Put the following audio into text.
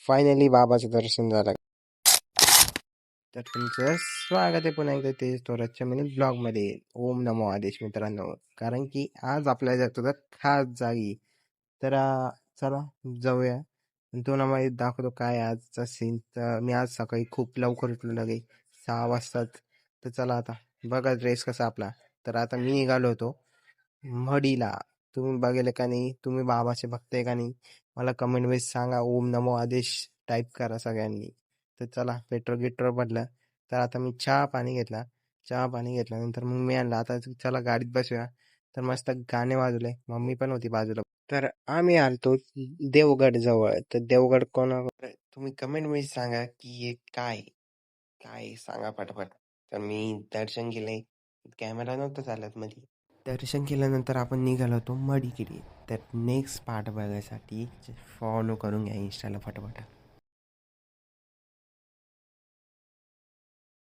Finally बाबाचं दर्शन झालं. तर तुमचं स्वागत आहे पुन्हा एकदा ते थोरातच्या मिनी ब्लॉगमध्ये. ओम नमो आदेश मित्रांनो. कारण की आज आपल्याला जातो तर खास जागी. तर चला जाऊया. तुम्हाला माहिती दाखवतो काय आजचा सीन. तर मी आज सकाळी खूप लवकर उठलो लगे 6 वाजताच. तर चला आता बघा ड्रेस कसा आपला. तर आता मी निघालो होतो मढीला. तुम्ही बघेल का नाही, तुम्ही बाबाचे भक्त आहे का नाही, मला कमेंट मध्ये सांगा. ओम नमो आदेश टाईप करा सगळ्यांनी. तर चला पेट्रोल गिट्रोल भरलं. तर आता मी चहा पाणी घेतला. चहा पाणी घेतल्यानंतर मग मी आणला आता चला गाडीत बसूया. तर मस्त गाणे वाजवले, मम्मी पण होती बाजूला. तर आम्ही आलतो देवगड जवळ. तर देवगड तुम्ही कमेंट मध्ये सांगा की हे काय काय सांगा पटापट. तर मी दर्शन केले, कॅमेरा नव्हता चालत मध्ये. दर्शन केल्यानंतर आपण निघालो होतो मडिकेरी. तर नेक्स्ट पार्ट बघायसाठी फॉलो करून घ्या इंस्टाला फटाफट.